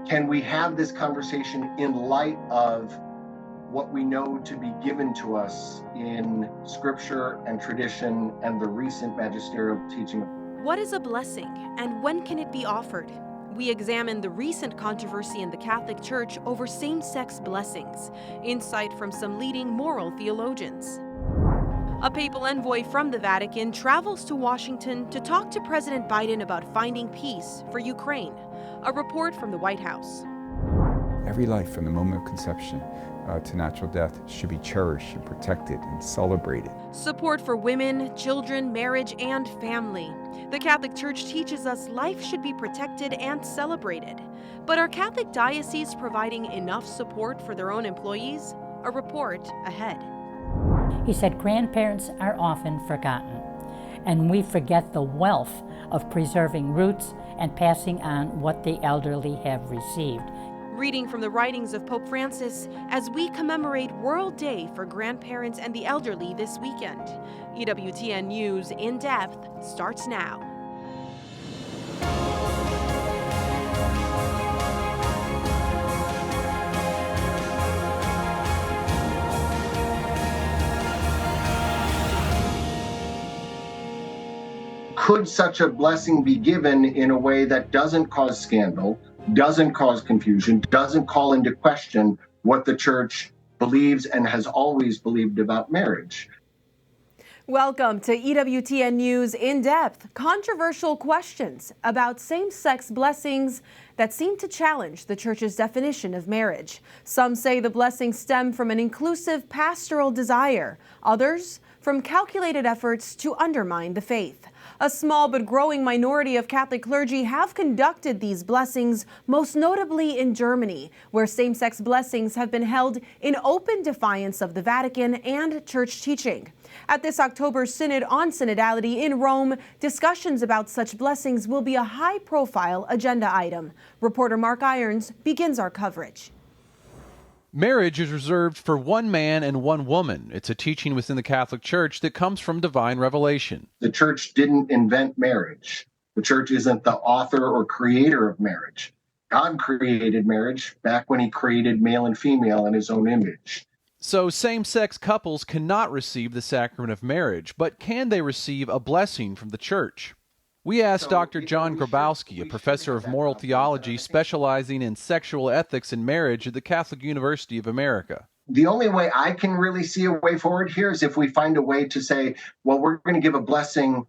Can we have this conversation in light of what we know to be given to us in scripture and tradition and the recent magisterial teaching? What is a blessing, and when can it be offered? We examine the recent controversy in the Catholic Church over same-sex blessings. Insight from some leading moral theologians. A papal envoy from the Vatican travels to Washington to talk to President Biden about finding peace for Ukraine. A report from the White House. Every life from the moment of conception to natural death should be cherished and protected and celebrated. Support for women, children, marriage, and family. The Catholic Church teaches us life should be protected and celebrated. But are Catholic dioceses providing enough support for their own employees? A report ahead. He said grandparents are often forgotten, and we forget the wealth of preserving roots and passing on what the elderly have received. Reading from the writings of Pope Francis as we commemorate World Day for Grandparents and the Elderly this weekend. EWTN News In Depth starts now. Could such a blessing be given in a way that doesn't cause scandal, doesn't cause confusion, doesn't call into question what the church believes and has always believed about marriage? Welcome to EWTN News In Depth. Controversial questions about same-sex blessings that seem to challenge the church's definition of marriage. Some say the blessings stem from an inclusive pastoral desire. Others from calculated efforts to undermine the faith. A small but growing minority of Catholic clergy have conducted these blessings, most notably in Germany, where same-sex blessings have been held in open defiance of the Vatican and church teaching. At this October Synod on Synodality in Rome, discussions about such blessings will be a high-profile agenda item. Reporter Mark Irons begins our coverage. Marriage is reserved for one man and one woman. It's a teaching within the Catholic Church that comes from divine revelation. The church didn't invent marriage. The church isn't the author or creator of marriage. God created marriage back when he created male and female in his own image. So same-sex couples cannot receive the sacrament of marriage, but can they receive a blessing from the church? We asked Dr. John Grabowski, a professor of moral theology specializing in sexual ethics and marriage at the Catholic University of America. The only way I can really see a way forward here is if we find a way to say, well, we're going to give a blessing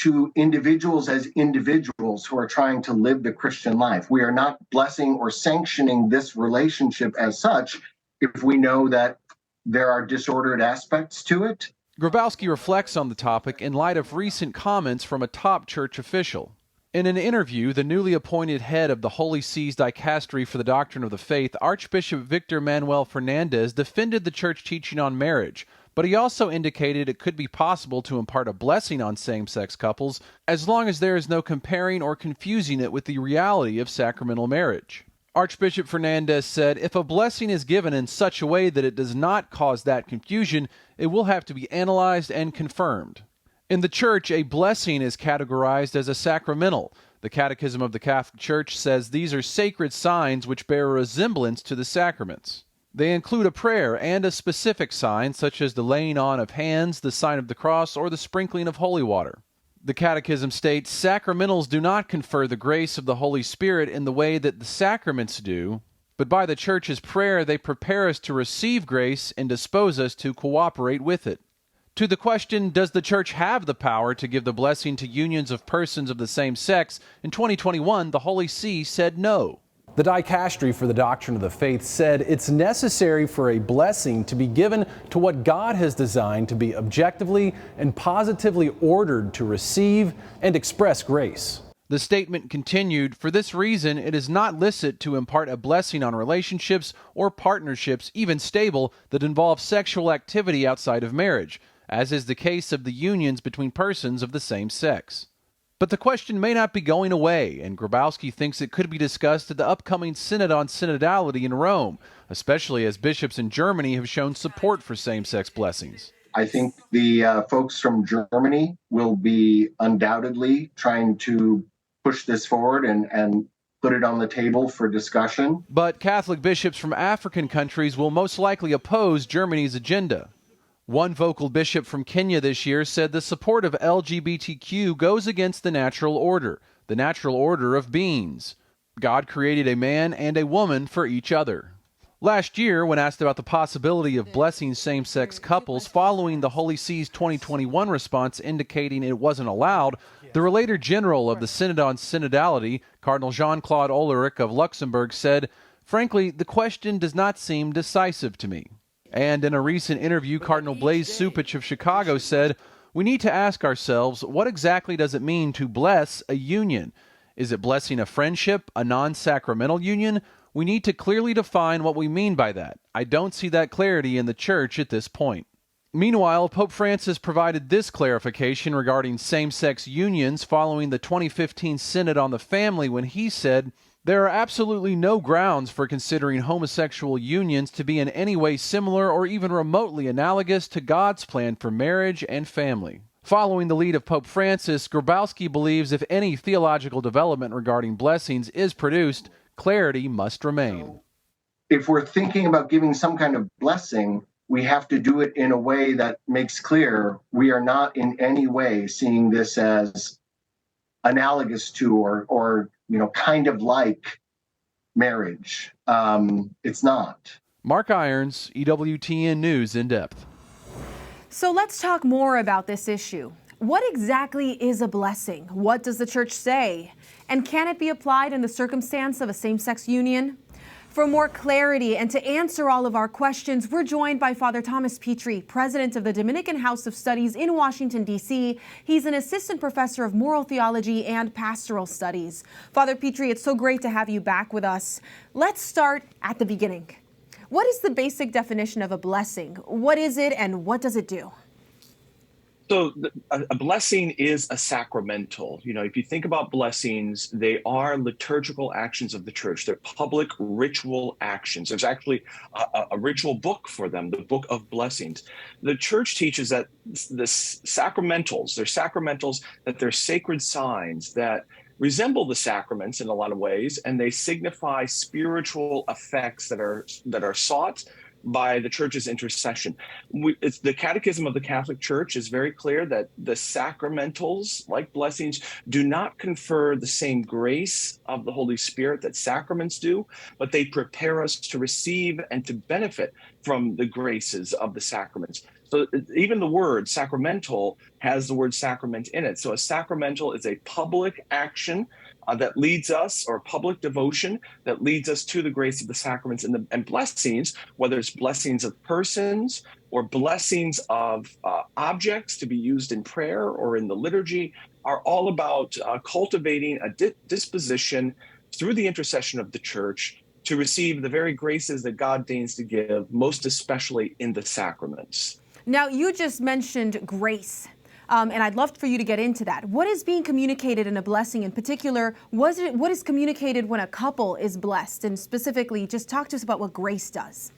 to individuals as individuals who are trying to live the Christian life. We are not blessing or sanctioning this relationship as such if we know that there are disordered aspects to it. Grabowski reflects on the topic in light of recent comments from a top church official. In an interview, the newly appointed head of the Holy See's Dicastery for the Doctrine of the Faith, Archbishop Victor Manuel Fernandez, defended the church teaching on marriage, but he also indicated it could be possible to impart a blessing on same-sex couples as long as there is no comparing or confusing it with the reality of sacramental marriage. Archbishop Fernandez said, if a blessing is given in such a way that it does not cause that confusion, it will have to be analyzed and confirmed. In the Church, a blessing is categorized as a sacramental. The Catechism of the Catholic Church says these are sacred signs which bear a resemblance to the sacraments. They include a prayer and a specific sign, such as the laying on of hands, the sign of the cross, or the sprinkling of holy water. The Catechism states, sacramentals do not confer the grace of the Holy Spirit in the way that the sacraments do, but by the Church's prayer they prepare us to receive grace and dispose us to cooperate with it. To the question, does the Church have the power to give the blessing to unions of persons of the same sex, in 2021 the Holy See said no. The Dicastery for the Doctrine of the Faith said it's necessary for a blessing to be given to what God has designed to be objectively and positively ordered to receive and express grace. The statement continued, for this reason, it is not licit to impart a blessing on relationships or partnerships, even stable, that involve sexual activity outside of marriage, as is the case of the unions between persons of the same sex. But the question may not be going away, and Grabowski thinks it could be discussed at the upcoming Synod on Synodality in Rome, especially as bishops in Germany have shown support for same-sex blessings. I think the folks from Germany will be undoubtedly trying to push this forward and put it on the table for discussion. But Catholic bishops from African countries will most likely oppose Germany's agenda. One vocal bishop from Kenya this year said the support of LGBTQ goes against the natural order of beings. God created a man and a woman for each other. Last year, when asked about the possibility of blessing same-sex couples following the Holy See's 2021 response indicating it wasn't allowed, the Relator General of the Synod on Synodality, Cardinal Jean-Claude Ulrich of Luxembourg, said, "Frankly, the question does not seem decisive to me." And in a recent interview, Cardinal Blaise Supich of Chicago said, "We need to ask ourselves, what exactly does it mean to bless a union? Is it blessing a friendship, a non-sacramental union? We need to clearly define what we mean by that. I don't see that clarity in the Church at this point." Meanwhile, Pope Francis provided this clarification regarding same-sex unions following the 2015 Synod on the Family when he said, "There are absolutely no grounds for considering homosexual unions to be in any way similar or even remotely analogous to God's plan for marriage and family." Following the lead of Pope Francis, Grabowski believes if any theological development regarding blessings is produced, clarity must remain. If we're thinking about giving some kind of blessing, we have to do it in a way that makes clear we are not in any way seeing this as analogous to or kind of like marriage. It's not. Mark Irons, EWTN News in Depth. So let's talk more about this issue. What exactly is a blessing? What does the Church say? And can it be applied in the circumstance of a same-sex union? For more clarity and to answer all of our questions, we're joined by Father Thomas Petrie, president of the Dominican House of Studies in Washington, D.C. He's an assistant professor of moral theology and pastoral studies. Father Petrie, it's so great to have you back with us. Let's start at the beginning. What is the basic definition of a blessing? What is it and what does it do? So a blessing is a sacramental. If you think about blessings, they are liturgical actions of the church. They're public ritual actions. There's actually a ritual book for them, the Book of Blessings. The church teaches that they're sacramentals, that they're sacred signs that resemble the sacraments in a lot of ways, and they signify spiritual effects that are sought by the church's intercession. The Catechism of the Catholic Church is very clear that the sacramentals, like blessings, do not confer the same grace of the Holy Spirit that sacraments do, but they prepare us to receive and to benefit from the graces of the sacraments. So even the word sacramental has the word sacrament in it. So a sacramental is a public action that leads us, or public devotion that leads us to the grace of the sacraments. And blessings, whether it's blessings of persons or blessings of objects to be used in prayer or in the liturgy, are all about cultivating a disposition through the intercession of the church to receive the very graces that God deigns to give, most especially in the sacraments. Now, you just mentioned grace. And I'd love for you to get into that. What is being communicated in a blessing in particular? What is communicated when a couple is blessed? And specifically, just talk to us about what grace does.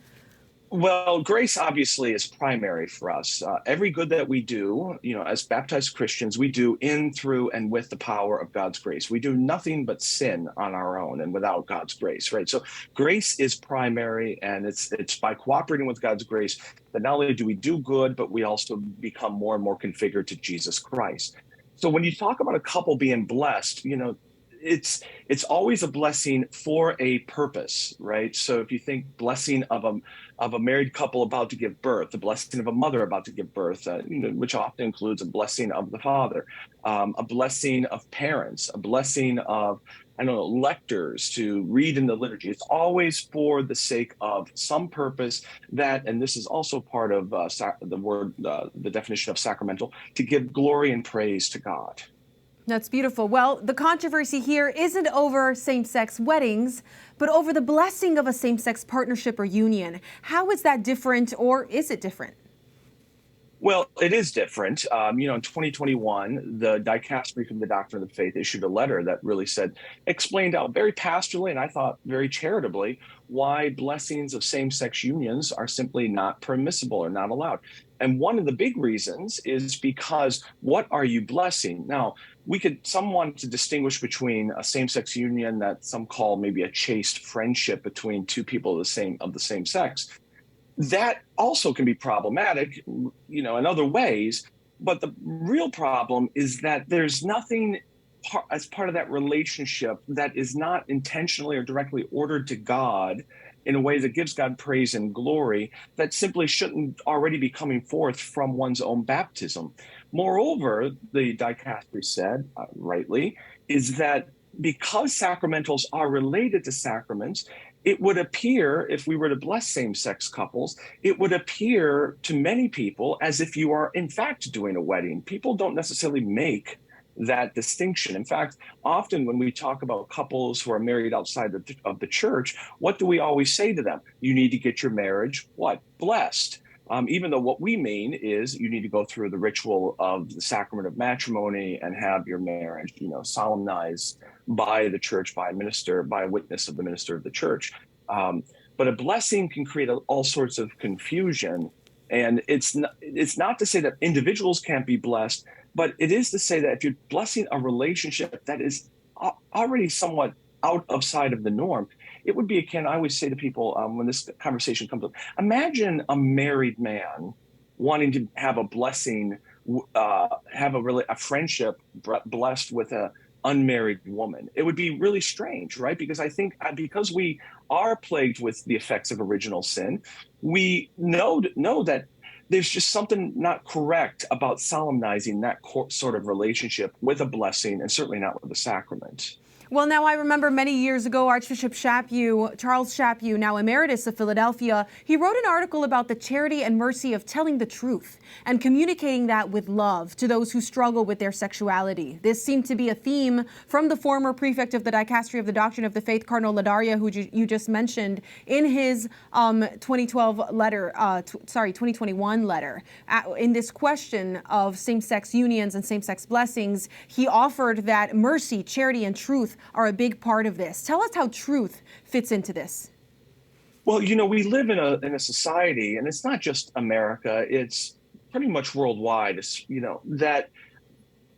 Well, grace obviously is primary for us. Every good that we do, as baptized Christians, we do in, through, and with the power of God's grace. We do nothing but sin on our own and without God's grace, right? So grace is primary, and it's by cooperating with God's grace that not only do we do good, but we also become more and more configured to Jesus Christ. So when you talk about a couple being blessed, it's always a blessing for a purpose, right? So if you think blessing of a married couple about to give birth, the blessing of a mother about to give birth, which often includes a blessing of the father, a blessing of parents, a blessing of lectors to read in the liturgy. It's always for the sake of some purpose that, and this is also part of the definition of sacramental, to give glory and praise to God. That's beautiful. Well, the controversy here isn't over same-sex weddings, but over the blessing of a same-sex partnership or union. How is that different, or is it different? Well, it is different. In 2021, the Dicastery from the Doctrine of the Faith issued a letter that really explained out very pastorally, and I thought very charitably, why blessings of same-sex unions are simply not permissible or not allowed. And one of the big reasons is because what are you blessing? Now, some want to distinguish between a same-sex union that some call maybe a chaste friendship between two people of the same sex. That also can be problematic, in other ways. But the real problem is that there's nothing as part of that relationship that is not intentionally or directly ordered to God in a way that gives God praise and glory, that simply shouldn't already be coming forth from one's own baptism. Moreover, the dicastery said, rightly, is that because sacramentals are related to sacraments, it would appear, if we were to bless same-sex couples, it would appear to many people as if you are in fact doing a wedding. People don't necessarily make that distinction. In fact, often when we talk about couples who are married outside of the church, what do we always say to them? You need to get your marriage, blessed. Even though what we mean is you need to go through the ritual of the sacrament of matrimony and have your marriage, solemnized by the church, by a witness of the minister of the church. But a blessing can create all sorts of confusion. And it's not to say that individuals can't be blessed, but it is to say that if you're blessing a relationship that is already somewhat outside of the norm, it would be akin, I always say to people when this conversation comes up, imagine a married man wanting to have a blessing, have a friendship blessed with an unmarried woman. It would be really strange, right? Because I think because we are plagued with the effects of original sin, we know that there's just something not correct about solemnizing that sort of relationship with a blessing, and certainly not with a sacrament. Well, now I remember many years ago, Archbishop Chaput, Charles Chaput, now emeritus of Philadelphia, he wrote an article about the charity and mercy of telling the truth and communicating that with love to those who struggle with their sexuality. This seemed to be a theme from the former prefect of the Dicastery of the Doctrine of the Faith, Cardinal Ladaria, who you just mentioned, in his 2021 letter. In this question of same-sex unions and same-sex blessings, he offered that mercy, charity, and truth are a big part of this. Tell us how truth fits into this. Well, we live in a society, and it's not just America, it's pretty much worldwide, that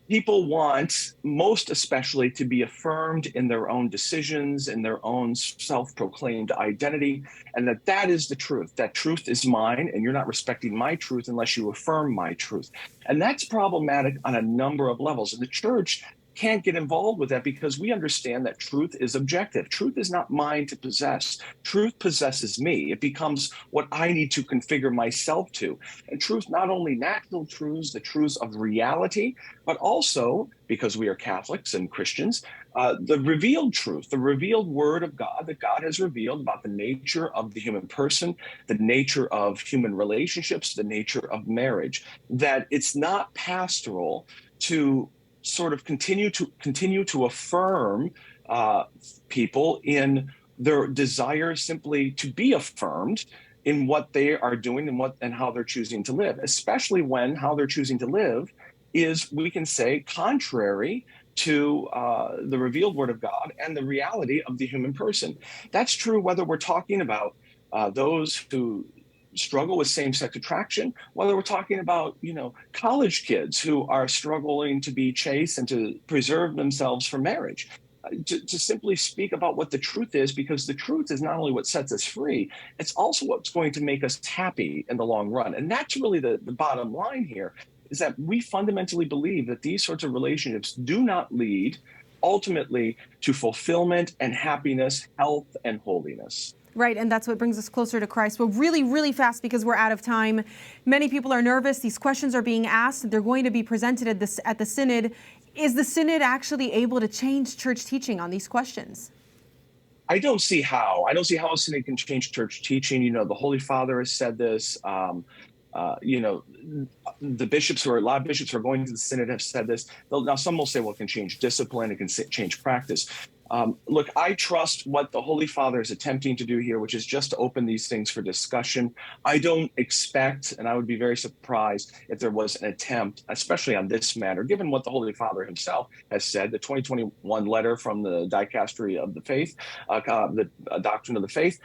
people want, most especially, to be affirmed in their own decisions, in their own self-proclaimed identity, and that is the truth. That truth is mine, and you're not respecting my truth unless you affirm my truth. And that's problematic on a number of levels. And the church can't get involved with that because we understand that truth is objective. Truth is not mine to possess. Truth possesses me. It becomes what I need to configure myself to. And truth, not only natural truths, the truths of reality, but also, because we are Catholics and Christians, the revealed truth, the revealed word of God that God has revealed about the nature of the human person, the nature of human relationships, the nature of marriage, that it's not pastoral to sort of continue to affirm people in their desire simply to be affirmed in what they are doing and how they're choosing to live, especially when how they're choosing to live is, we can say, contrary to the revealed word of God and the reality of the human person. That's true whether we're talking about those who struggle with same-sex attraction, whether we're talking about, college kids who are struggling to be chaste and to preserve themselves for marriage. To simply speak about what the truth is, because the truth is not only what sets us free, it's also what's going to make us happy in the long run. And that's really the bottom line here, is that we fundamentally believe that these sorts of relationships do not lead ultimately to fulfillment and happiness, health and holiness. Right, and that's what brings us closer to Christ. But really, really fast, because we're out of time. Many people are nervous. These questions are being asked. They're going to be presented at the Synod. Is the Synod actually able to change church teaching on these questions? I don't see how. I don't see how a Synod can change church teaching. The Holy Father has said this. The bishops a lot of bishops who are going to the Synod have said this. Now, some will say, well, it can change discipline, it can change practice. Look, I trust what the Holy Father is attempting to do here, which is just to open these things for discussion. I don't expect, and I would be very surprised if there was an attempt, especially on this matter, given what the Holy Father himself has said, the 2021 letter from the Dicastery of the Faith, the Doctrine of the Faith,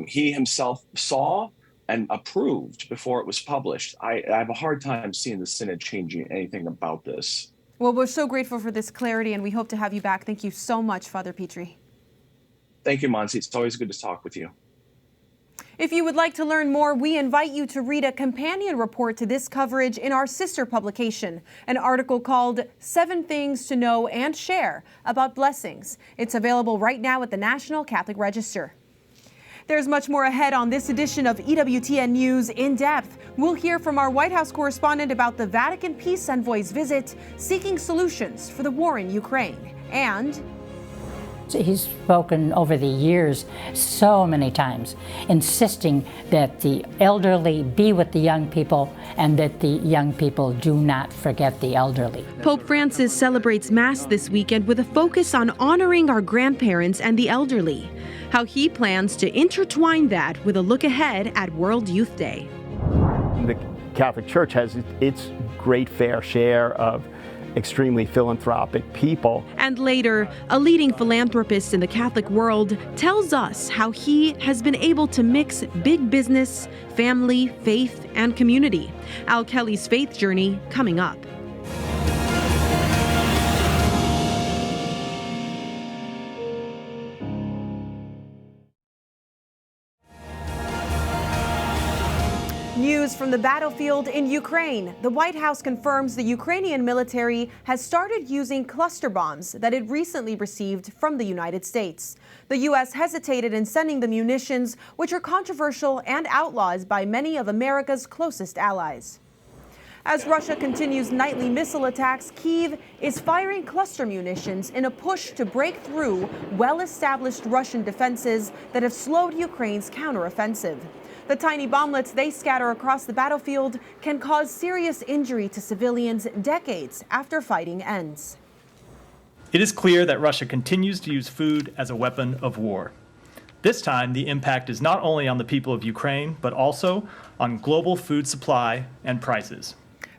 he himself saw and approved before it was published. I have a hard time seeing the Synod changing anything about this. Well, we're so grateful for this clarity, and we hope to have you back. Thank you so much, Father Petri. Thank you, Monsi. It's always good to talk with you. If you would like to learn more, we invite you to read a companion report to this coverage in our sister publication, an article called 7 Things to Know and Share About Blessings. It's available right now at the National Catholic Register. There's much more ahead on this edition of EWTN News In Depth. We'll hear from our White House correspondent about the Vatican Peace Envoy's visit, seeking solutions for the war in Ukraine. And he's spoken over the years so many times, insisting that the elderly be with the young people and that the young people do not forget the elderly. Pope Francis celebrates Mass this weekend with a focus on honoring our grandparents and the elderly. How he plans to intertwine that with a look ahead at World Youth Day. The Catholic Church has its great fair share of extremely philanthropic people. And later, a leading philanthropist in the Catholic world tells us how he has been able to mix big business, family, faith, and community. Al Kelly's faith journey coming up. News from the battlefield in Ukraine. The White House confirms the Ukrainian military has started using cluster bombs that it recently received from the United States. The U.S. hesitated in sending the munitions, which are controversial and outlawed by many of America's closest allies. As Russia continues nightly missile attacks, Kyiv is firing cluster munitions in a push to break through well-established Russian defenses that have slowed Ukraine's counteroffensive. The tiny bomblets they scatter across the battlefield can cause serious injury to civilians decades after fighting ends. It is clear that Russia continues to use food as a weapon of war. This time, the impact is not only on the people of Ukraine, but also on global food supply and prices.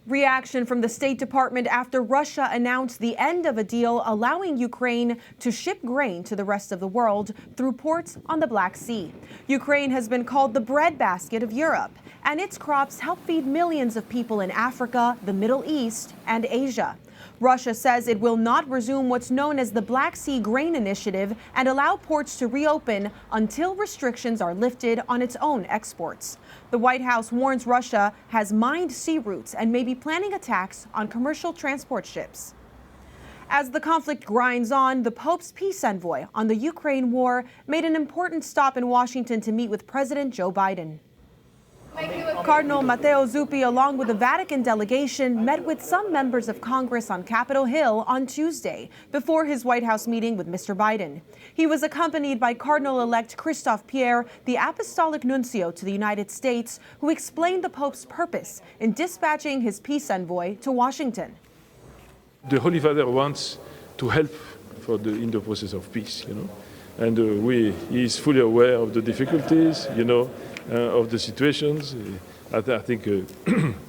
Reaction from the State Department after Russia announced the end of a deal allowing Ukraine to ship grain to the rest of the world through ports on the Black Sea. Ukraine has been called the breadbasket of Europe, and its crops help feed millions of people in Africa, the Middle East, and Asia. Russia says it will not resume what's known as the Black Sea Grain Initiative and allow ports to reopen until restrictions are lifted on its own exports. The White House warns Russia has mined sea routes and may be planning attacks on commercial transport ships. As the conflict grinds on, the Pope's peace envoy on the Ukraine war made an important stop in Washington to meet with President Joe Biden. Cardinal Matteo Zuppi, along with the Vatican delegation, met with some members of Congress on Capitol Hill on Tuesday before his White House meeting with Mr. Biden. He was accompanied by Cardinal-elect Christophe Pierre, the Apostolic Nuncio to the United States, who explained the Pope's purpose in dispatching his peace envoy to Washington. The Holy Father wants to help in the process of peace, and he is fully aware of the difficulties, of the situations. I think,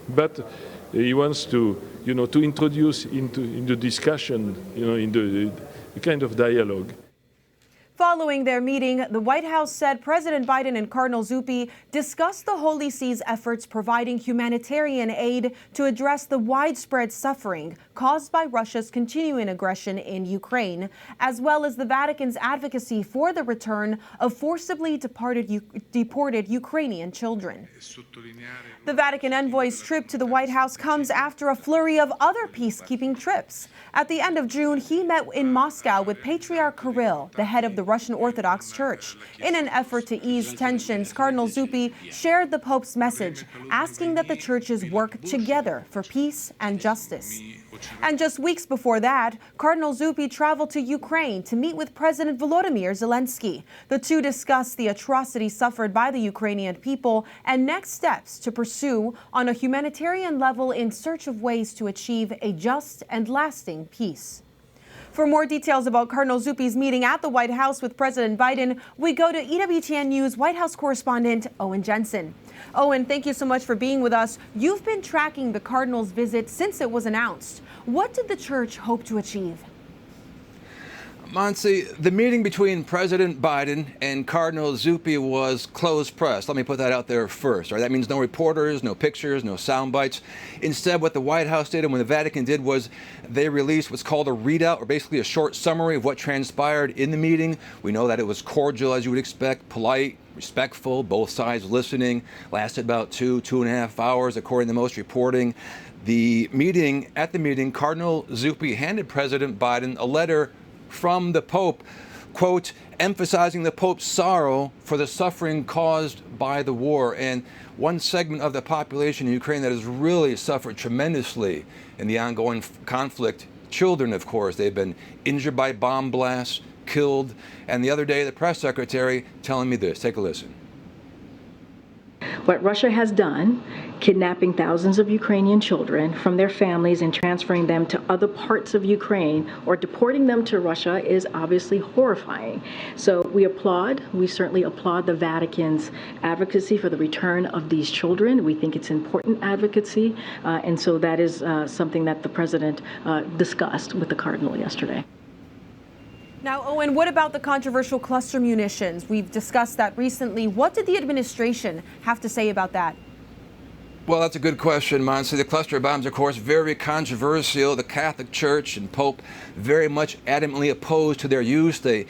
but he wants to, to introduce in the discussion, in the kind of dialogue. Following their meeting, the White House said President Biden and Cardinal Zuppi discussed the Holy See's efforts providing humanitarian aid to address the widespread suffering caused by Russia's continuing aggression in Ukraine, as well as the Vatican's advocacy for the return of forcibly deported Ukrainian children. The Vatican envoy's trip to the White House comes after a flurry of other peacekeeping trips. At the end of June, he met in Moscow with Patriarch Kirill, the head of the Russian Orthodox Church. In an effort to ease tensions, Cardinal Zuppi shared the Pope's message, asking that the churches work together for peace and justice. And just weeks before that, Cardinal Zuppi traveled to Ukraine to meet with President Volodymyr Zelensky. The two discussed the atrocities suffered by the Ukrainian people and next steps to pursue on a humanitarian level in search of ways to achieve a just and lasting peace. For more details about Cardinal Zuppi's meeting at the White House with President Biden, we go to EWTN News White House correspondent Owen Jensen. Owen, thank you so much for being with us. You've been tracking the Cardinal's visit since it was announced. What did the Church hope to achieve? Monsi, the meeting between President Biden and Cardinal Zuppi was closed press. Let me put that out there first. Right? That means no reporters, no pictures, no sound bites. Instead, what the White House did and what the Vatican did was they released what's called a readout, or basically a short summary of what transpired in the meeting. We know that it was cordial, as you would expect, polite, respectful, both sides listening, lasted about 2.5 hours, according to most reporting. At the meeting, Cardinal Zuppi handed President Biden a letter from the Pope, quote, emphasizing the Pope's sorrow for the suffering caused by the war. And one segment of the population in Ukraine that has really suffered tremendously in the ongoing conflict, children, of course, they've been injured by bomb blasts, killed. And the other day, the press secretary telling me this. Take a listen. What Russia has done, kidnapping thousands of Ukrainian children from their families and transferring them to other parts of Ukraine or deporting them to Russia, is obviously horrifying. So we certainly applaud the Vatican's advocacy for the return of these children. We think it's important advocacy, and so that is something that the President discussed with the Cardinal yesterday. Now, Owen, what about the controversial cluster munitions? We've discussed that recently. What did the administration have to say about that? Well, that's a good question, Monsi. The cluster bombs, of course, very controversial. The Catholic Church and Pope very much adamantly opposed to their use. They're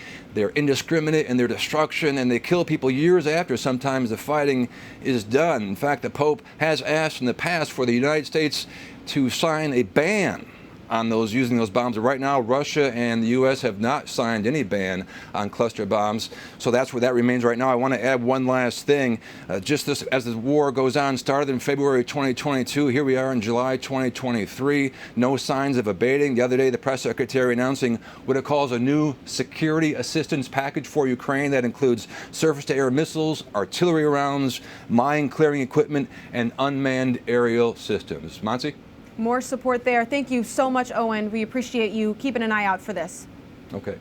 indiscriminate in their destruction, and they kill people years after sometimes the fighting is done. In fact, the Pope has asked in the past for the United States to sign a ban on those using those bombs. Right now, Russia and the U.S. have not signed any ban on cluster bombs, so that's where that remains right now. I want to add one last thing. Just this, as the war goes on, started in February 2022. Here we are in July 2023. No signs of abating. The other day, the press secretary announcing what it calls a new security assistance package for Ukraine that includes surface-to-air missiles, artillery rounds, mine-clearing equipment, and unmanned aerial systems. Monsi? More support there. Thank you so much, Owen. We appreciate you keeping an eye out for this. Okay.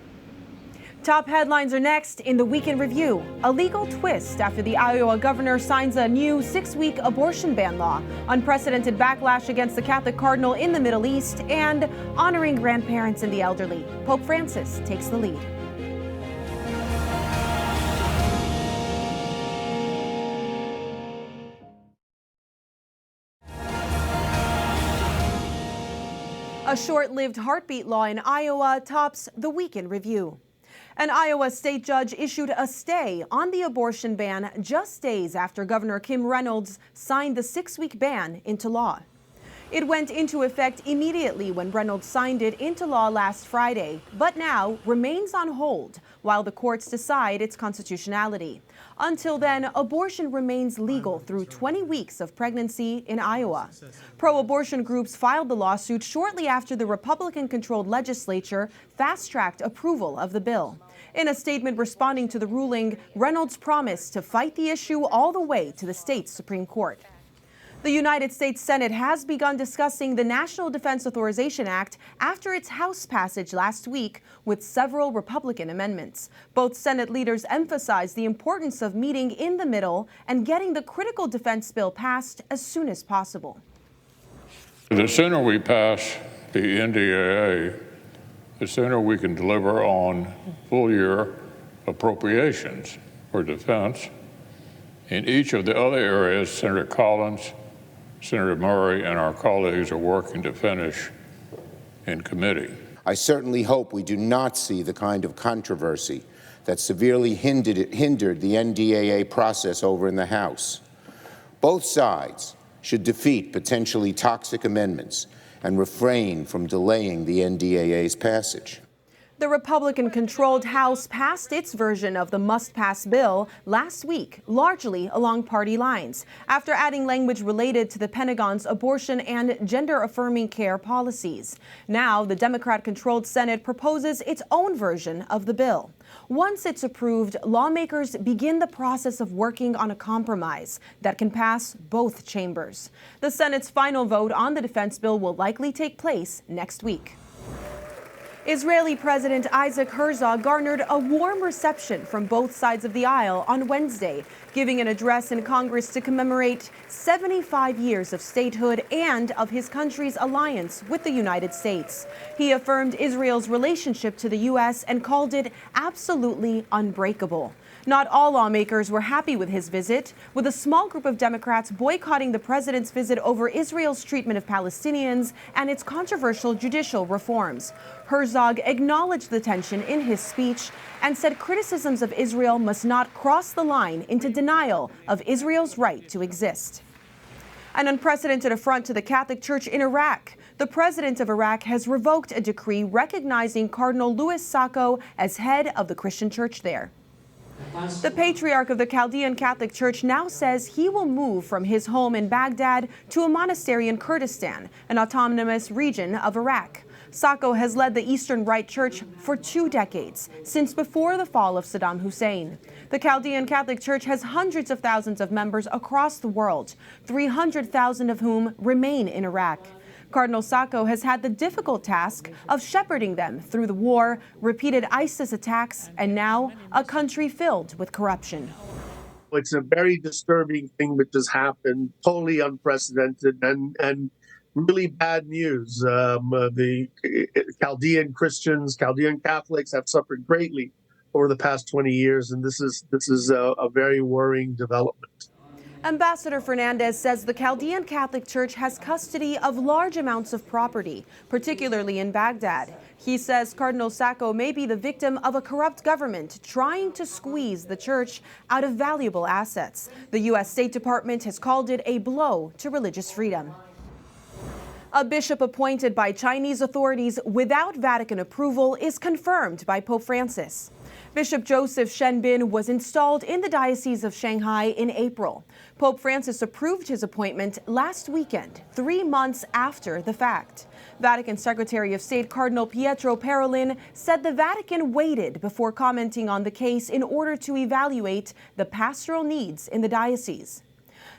Top headlines are next in the Weekend Review. A legal twist after the Iowa governor signs a new 6-week abortion ban law. Unprecedented backlash against the Catholic cardinal in the Middle East, and honoring grandparents and the elderly. Pope Francis takes the lead. A short-lived heartbeat law in Iowa tops the Weekend Review. An Iowa state judge issued a stay on the abortion ban just days after Governor Kim Reynolds signed the 6-week ban into law. It went into effect immediately when Reynolds signed it into law last Friday, but now remains on hold while the courts decide its constitutionality. Until then, abortion remains legal through 20 weeks of pregnancy in Iowa. Pro-abortion groups filed the lawsuit shortly after the Republican-controlled legislature fast-tracked approval of the bill. In a statement responding to the ruling, Reynolds promised to fight the issue all the way to the state's Supreme Court. The United States Senate has begun discussing the National Defense Authorization Act after its House passage last week with several Republican amendments. Both Senate leaders emphasized the importance of meeting in the middle and getting the critical defense bill passed as soon as possible. The sooner we pass the NDAA, the sooner we can deliver on full-year appropriations for defense. In each of the other areas, Senator Collins, Senator Murray, and our colleagues are working to finish in committee. I certainly hope we do not see the kind of controversy that severely hindered the NDAA process over in the House. Both sides should defeat potentially toxic amendments and refrain from delaying the NDAA's passage. The Republican-controlled House passed its version of the must-pass bill last week, largely along party lines, after adding language related to the Pentagon's abortion and gender-affirming care policies. Now, the Democrat-controlled Senate proposes its own version of the bill. Once it's approved, lawmakers begin the process of working on a compromise that can pass both chambers. The Senate's final vote on the defense bill will likely take place next week. Israeli President Isaac Herzog garnered a warm reception from both sides of the aisle on Wednesday, giving an address in Congress to commemorate 75 years of statehood and of his country's alliance with the United States. He affirmed Israel's relationship to the U.S. and called it absolutely unbreakable. Not all lawmakers were happy with his visit, with a small group of Democrats boycotting the president's visit over Israel's treatment of Palestinians and its controversial judicial reforms. Herzog acknowledged the tension in his speech and said criticisms of Israel must not cross the line into denial of Israel's right to exist. An unprecedented affront to the Catholic Church in Iraq. The president of Iraq has revoked a decree recognizing Cardinal Louis Sacco as head of the Christian church there. The patriarch of the Chaldean Catholic Church now says he will move from his home in Baghdad to a monastery in Kurdistan, an autonomous region of Iraq. Sacco has led the Eastern Rite Church for 2 decades, since before the fall of Saddam Hussein. The Chaldean Catholic Church has hundreds of thousands of members across the world, 300,000 of whom remain in Iraq. Cardinal Sacco has had the difficult task of shepherding them through the war, repeated ISIS attacks, and now a country filled with corruption. It's a very disturbing thing that just happened, totally unprecedented and really bad news. The Chaldean Christians, Chaldean Catholics have suffered greatly over the past 20 years, and this is a very worrying development. Ambassador Fernandez says the Chaldean Catholic Church has custody of large amounts of property, particularly in Baghdad. He says Cardinal Sacco may be the victim of a corrupt government trying to squeeze the church out of valuable assets. The U.S. State Department has called it a blow to religious freedom. A bishop appointed by Chinese authorities without Vatican approval is confirmed by Pope Francis. Bishop Joseph Shenbin was installed in the Diocese of Shanghai in April. Pope Francis approved his appointment last weekend, 3 months after the fact. Vatican Secretary of State Cardinal Pietro Parolin said the Vatican waited before commenting on the case in order to evaluate the pastoral needs in the diocese.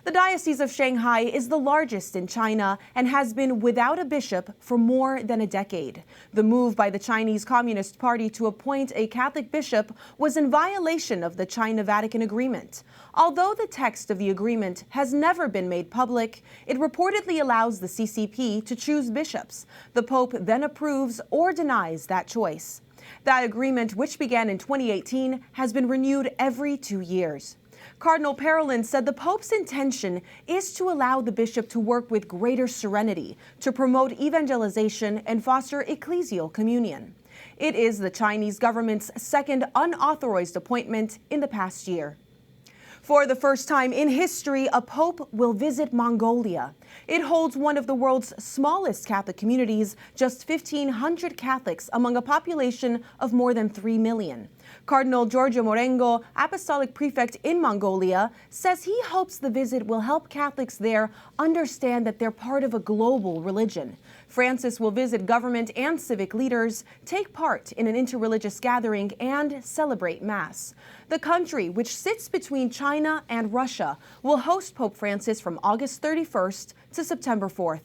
The Diocese of Shanghai is the largest in China and has been without a bishop for more than a decade. The move by the Chinese Communist Party to appoint a Catholic bishop was in violation of the China-Vatican agreement. Although the text of the agreement has never been made public, it reportedly allows the CCP to choose bishops. The Pope then approves or denies that choice. That agreement, which began in 2018, has been renewed every 2 years. Cardinal Parolin said the Pope's intention is to allow the bishop to work with greater serenity to promote evangelization and foster ecclesial communion. It is the Chinese government's second unauthorized appointment in the past year. For the first time in history, a pope will visit Mongolia. It holds one of the world's smallest Catholic communities, just 1,500 Catholics among a population of more than 3 million. Cardinal Giorgio Morengo, apostolic prefect in Mongolia, says he hopes the visit will help Catholics there understand that they're part of a global religion. Francis will visit government and civic leaders, take part in an interreligious gathering, and celebrate Mass. The country, which sits between China and Russia, will host Pope Francis from August 31st to September 4th.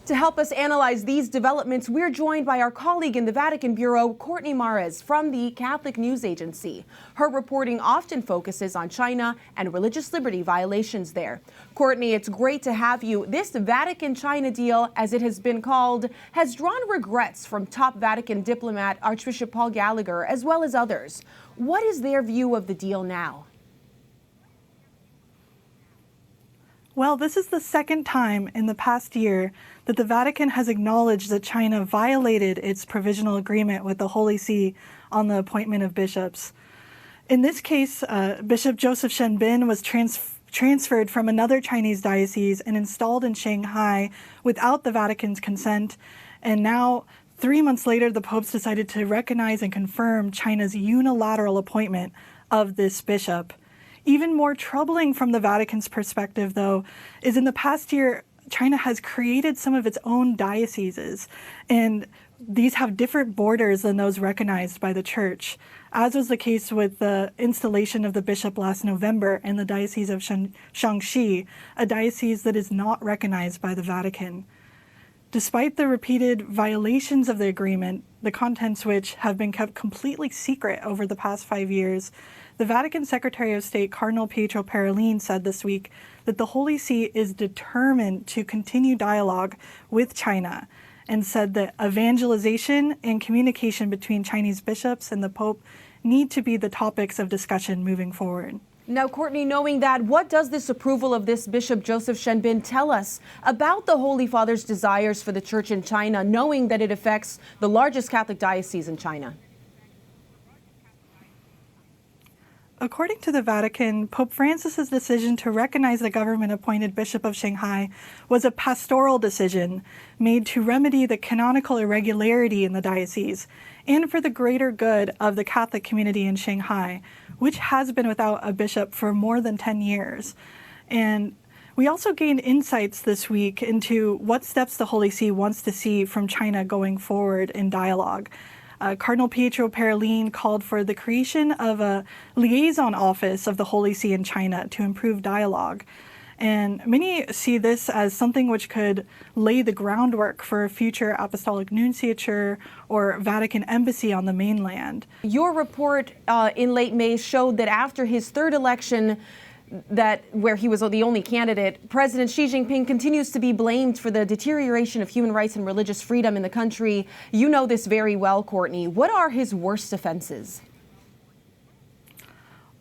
To help us analyze these developments, we're joined by our colleague in the Vatican Bureau, Courtney Mares from the Catholic News Agency. Her reporting often focuses on China and religious liberty violations there. Courtney, it's great to have you. This Vatican-China deal, as it has been called, has drawn regrets from top Vatican diplomat Archbishop Paul Gallagher, as well as others. What is their view of the deal now? Well, this is the second time in the past year that the Vatican has acknowledged that China violated its provisional agreement with the Holy See on the appointment of bishops. In this case, Bishop Joseph Shenbin was transferred from another Chinese diocese and installed in Shanghai without the Vatican's consent. And now, 3 months later, the popes decided to recognize and confirm China's unilateral appointment of this bishop. Even more troubling from the Vatican's perspective, though, is in the past year, China has created some of its own dioceses, and these have different borders than those recognized by the Church, as was the case with the installation of the bishop last November in the Diocese of Shaanxi, a diocese that is not recognized by the Vatican. Despite the repeated violations of the agreement, the contents which have been kept completely secret over the past 5 years, the Vatican Secretary of State, Cardinal Pietro Parolin, said this week that the Holy See is determined to continue dialogue with China, and said that evangelization and communication between Chinese bishops and the Pope need to be the topics of discussion moving forward. Now, Courtney, knowing that, what does this approval of this Bishop Joseph Shenbin tell us about the Holy Father's desires for the Church in China, knowing that it affects the largest Catholic diocese in China? According to the Vatican, Pope Francis's decision to recognize the government-appointed Bishop of Shanghai was a pastoral decision made to remedy the canonical irregularity in the diocese and for the greater good of the Catholic community in Shanghai, which has been without a bishop for more than 10 years. And we also gained insights this week into what steps the Holy See wants to see from China going forward in dialogue. Cardinal Pietro Parolin called for the creation of a liaison office of the Holy See in China to improve dialogue. And many see this as something which could lay the groundwork for a future apostolic nunciature or Vatican embassy on the mainland. Your report in late May showed that after his third election, where he was the only candidate, President Xi Jinping continues to be blamed for the deterioration of human rights and religious freedom in the country. You know this very well, Courtney. What are his worst offenses?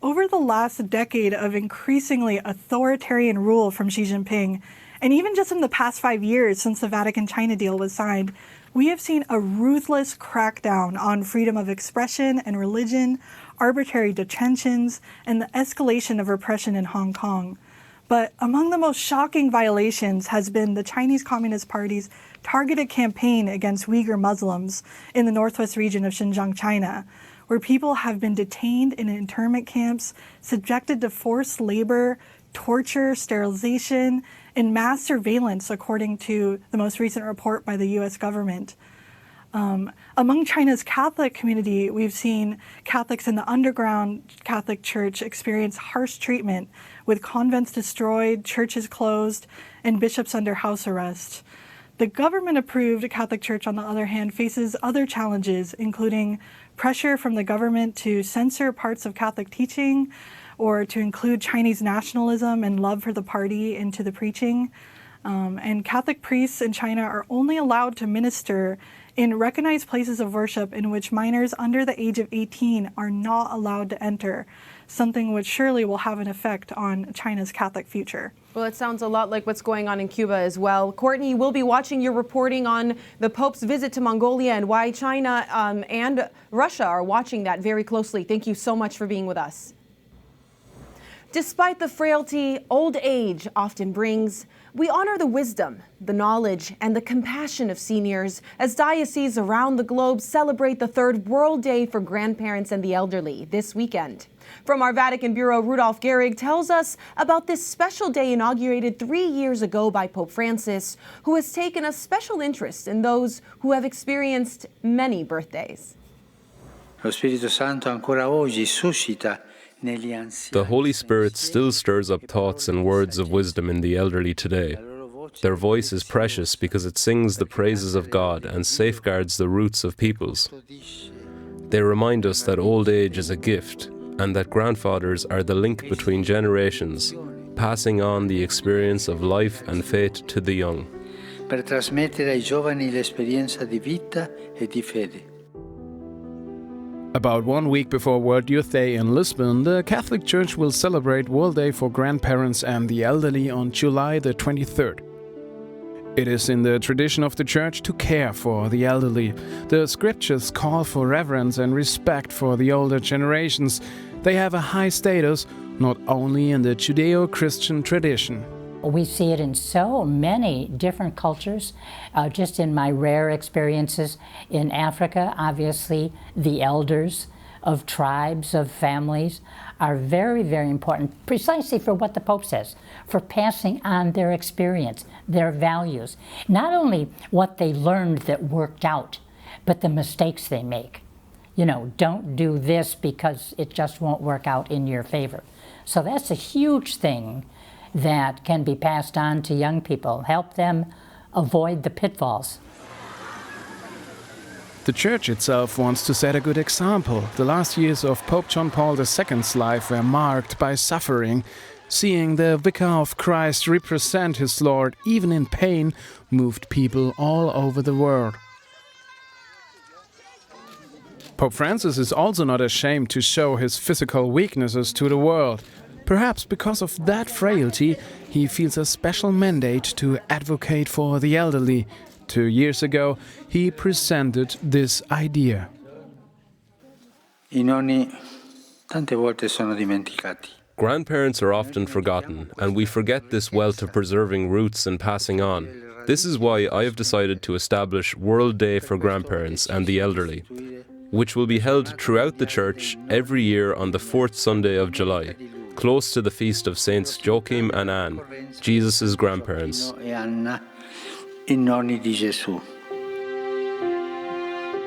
Over the last decade of increasingly authoritarian rule from Xi Jinping, and even just in the past 5 years since the Vatican-China deal was signed, we have seen a ruthless crackdown on freedom of expression and religion, arbitrary detentions, and the escalation of repression in Hong Kong. But among the most shocking violations has been the Chinese Communist Party's targeted campaign against Uyghur Muslims in the northwest region of Xinjiang, China, where people have been detained in internment camps, subjected to forced labor, torture, sterilization, and mass surveillance, according to the most recent report by the U.S. government. Among China's Catholic community, we've seen Catholics in the underground Catholic Church experience harsh treatment, with convents destroyed, churches closed, and bishops under house arrest. The government-approved Catholic Church, on the other hand, faces other challenges, including pressure from the government to censor parts of Catholic teaching or to include Chinese nationalism and love for the party into the preaching. And Catholic priests in China are only allowed to minister in recognized places of worship in which minors under the age of 18 are not allowed to enter, something which surely will have an effect on China's Catholic future. Well, it sounds a lot like what's going on in Cuba as well. Courtney, we'll be watching your reporting on the Pope's visit to Mongolia and why China and Russia are watching that very closely. Thank you so much for being with us. Despite the frailty old age often brings, we honor the wisdom, the knowledge, and the compassion of seniors as dioceses around the globe celebrate the third World Day for Grandparents and the Elderly this weekend. From our Vatican Bureau, Rudolph Gehrig tells us about this special day inaugurated 3 years ago by Pope Francis, who has taken a special interest in those who have experienced many birthdays. Lo Spirito Santo ancora oggi suscita. The Holy Spirit still stirs up thoughts and words of wisdom in the elderly today. Their voice is precious because it sings the praises of God and safeguards the roots of peoples. They remind us that old age is a gift and that grandfathers are the link between generations, passing on the experience of life and faith to the young. Per trasmettere ai giovani l'esperienza di vita e di fede. About 1 week before World Youth Day in Lisbon, the Catholic Church will celebrate World Day for Grandparents and the Elderly on July the 23rd. It is in the tradition of the Church to care for the elderly. The scriptures call for reverence and respect for the older generations. They have a high status, not only in the Judeo-Christian tradition. We see it in so many different cultures. Just in my rare experiences in Africa, obviously the elders of tribes, of families, are very, very important, precisely for what the Pope says, for passing on their experience, their values. Not only what they learned that worked out, but the mistakes they make. You know, don't do this because it just won't work out in your favor. So that's a huge thing that can be passed on to young people, help them avoid the pitfalls. The Church itself wants to set a good example. The last years of Pope John Paul II's life were marked by suffering. Seeing the Vicar of Christ represent his Lord, even in pain, moved people all over the world. Pope Francis is also not ashamed to show his physical weaknesses to the world. Perhaps because of that frailty, he feels a special mandate to advocate for the elderly. 2 years ago, he presented this idea. I nonni tante volte sono dimenticati. Grandparents are often forgotten, and we forget this wealth of preserving roots and passing on. This is why I have decided to establish World Day for Grandparents and the Elderly, which will be held throughout the Church every year on the 4th Sunday of July, close to the feast of Saints Joachim and Anne, Jesus' grandparents.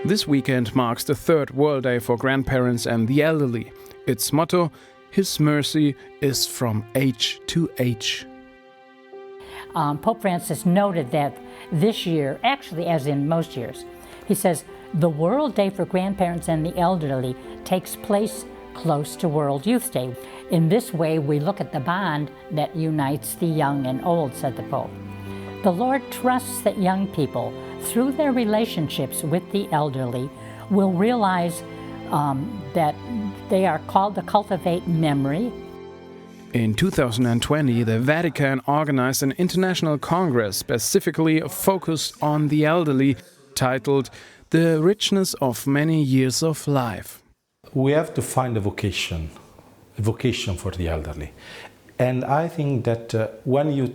This weekend marks the 3rd World Day for Grandparents and the Elderly. Its motto, His mercy is from age to age. Pope Francis noted that this year, actually as in most years, he says, the World Day for Grandparents and the Elderly takes place close to World Youth Day. In this way, we look at the bond that unites the young and old, said the Pope. The Lord trusts that young people, through their relationships with the elderly, will realize that they are called to cultivate memory. In 2020, the Vatican organized an international congress specifically focused on the elderly, titled The Richness of Many Years of Life. We have to find a vocation for the elderly. And I think that when you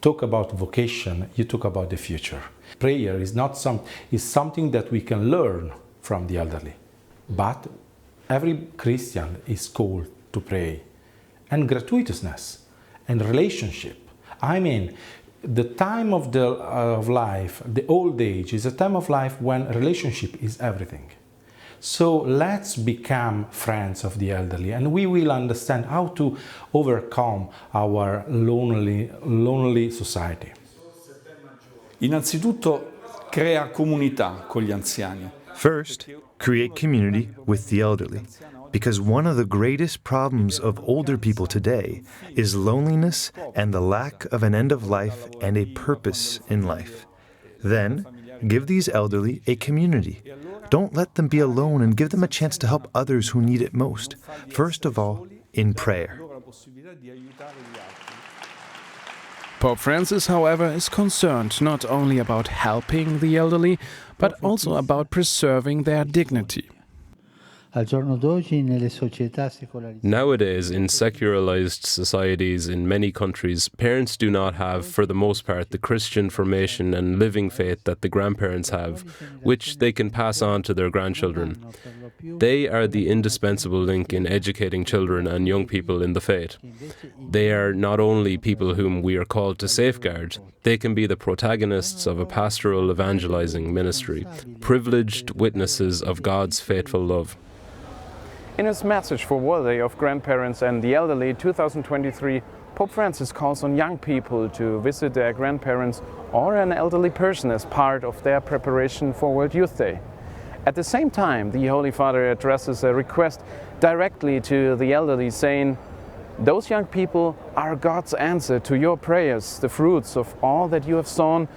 talk about vocation, you talk about the future. Prayer is something that we can learn from the elderly. But every Christian is called to pray. And gratuitousness and relationship. I mean, the time of life, the old age, is a time of life when relationship is everything. So let's become friends of the elderly, and we will understand how to overcome our lonely society. Innanzitutto, crea comunità con gli anziani. First, create community with the elderly, because one of the greatest problems of older people today is loneliness and the lack of an end of life and a purpose in life. Then, give these elderly a community. Don't let them be alone and give them a chance to help others who need it most. First of all, in prayer. Pope Francis, however, is concerned not only about helping the elderly, but also about preserving their dignity. Nowadays, in secularized societies in many countries, parents do not have, for the most part, the Christian formation and living faith that the grandparents have, which they can pass on to their grandchildren. They are the indispensable link in educating children and young people in the faith. They are not only people whom we are called to safeguard, they can be the protagonists of a pastoral evangelizing ministry, privileged witnesses of God's faithful love. In his message for World Day of Grandparents and the Elderly 2023, Pope Francis calls on young people to visit their grandparents or an elderly person as part of their preparation for World Youth Day. At the same time, the Holy Father addresses a request directly to the elderly, saying, "Those young people are God's answer to your prayers, the fruits of all that you have sown,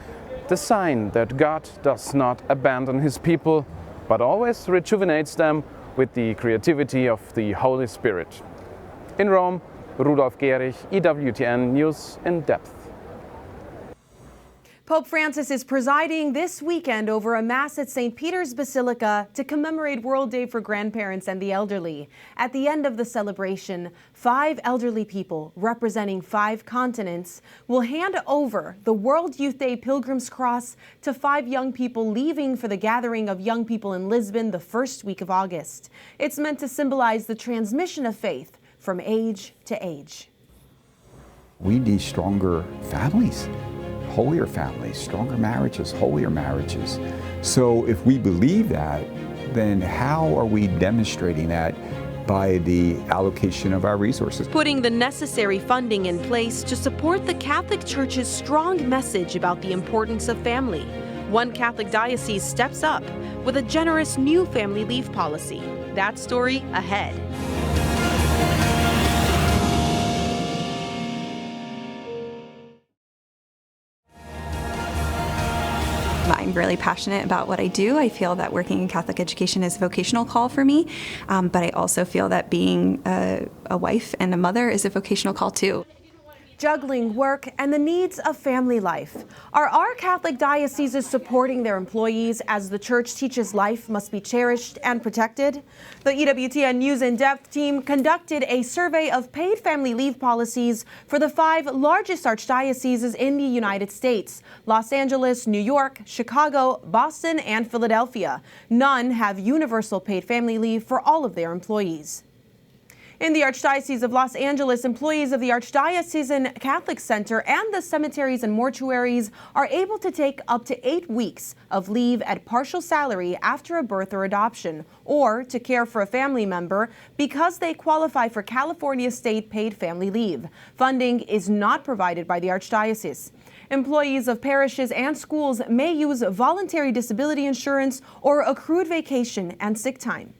the sign that God does not abandon his people, but always rejuvenates them with the creativity of the Holy Spirit." In Rome, Rudolf Gehrig, EWTN News in Depth. Pope Francis is presiding this weekend over a Mass at St. Peter's Basilica to commemorate World Day for Grandparents and the Elderly. At the end of the celebration, 5 elderly people representing 5 continents will hand over the World Youth Day Pilgrim's Cross to 5 young people leaving for the gathering of young people in Lisbon the first week of August. It's meant to symbolize the transmission of faith from age to age. We need stronger families. Holier families, stronger marriages, holier marriages. So if we believe that, then how are we demonstrating that by the allocation of our resources. Putting the necessary funding in place to support the Catholic Church's strong message about the importance of family. One Catholic diocese steps up with a generous new family leave policy. That story ahead. I'm really passionate about what I do. I feel that working in Catholic education is a vocational call for me, but I also feel that being a wife and a mother is a vocational call too. Juggling work and the needs of family life. Are our Catholic dioceses supporting their employees as the Church teaches life must be cherished and protected? The EWTN News In Depth team conducted a survey of paid family leave policies for the 5 largest archdioceses in the United States: Los Angeles, New York, Chicago, Boston, and Philadelphia. None have universal paid family leave for all of their employees. In the Archdiocese of Los Angeles, employees of the Archdiocesan Catholic Center and the cemeteries and mortuaries are able to take up to 8 weeks of leave at partial salary after a birth or adoption, or to care for a family member because they qualify for California state paid family leave. Funding is not provided by the Archdiocese. Employees of parishes and schools may use voluntary disability insurance or accrued vacation and sick time.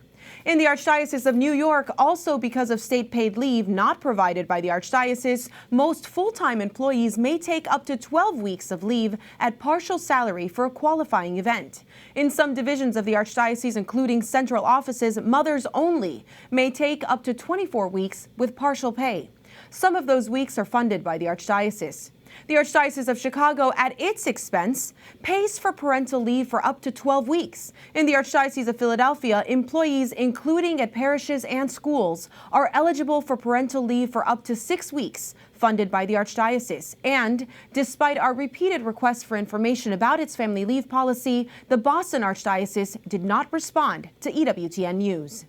In the Archdiocese of New York, also because of state paid leave not provided by the Archdiocese, most full-time employees may take up to 12 weeks of leave at partial salary for a qualifying event. In some divisions of the Archdiocese, including central offices, mothers only may take up to 24 weeks with partial pay. Some of those weeks are funded by the Archdiocese. The Archdiocese of Chicago, at its expense, pays for parental leave for up to 12 weeks. In the Archdiocese of Philadelphia, employees, including at parishes and schools, are eligible for parental leave for up to 6 weeks, funded by the Archdiocese. And despite our repeated requests for information about its family leave policy, the Boston Archdiocese did not respond to EWTN News.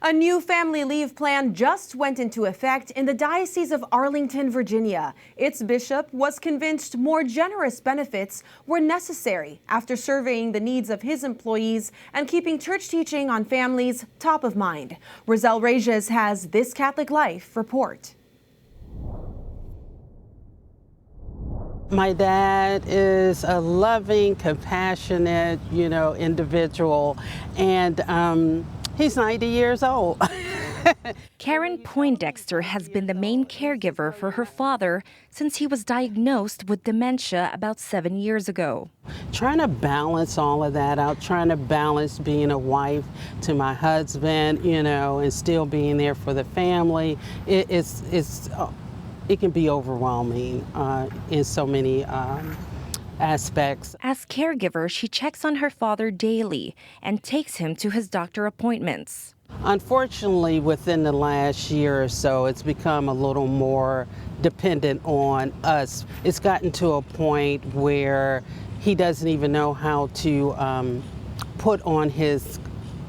A new family leave plan just went into effect in the Diocese of Arlington, Virginia. Its bishop was convinced more generous benefits were necessary after surveying the needs of his employees and keeping church teaching on families top of mind. Roselle Reyes has This Catholic Life report. My dad is a loving, compassionate, individual, and he's 90 years old. Karen Poindexter has been the main caregiver for her father since he was diagnosed with dementia about 7 years ago. Trying to balance all of that out, trying to balance being a wife to my husband, and still being there for the family. It can be overwhelming in so many aspects. As caregiver, she checks on her father daily and takes him to his doctor appointments. Unfortunately, within the last year or so, it's become a little more dependent on us. It's gotten to a point where he doesn't even know how to put on his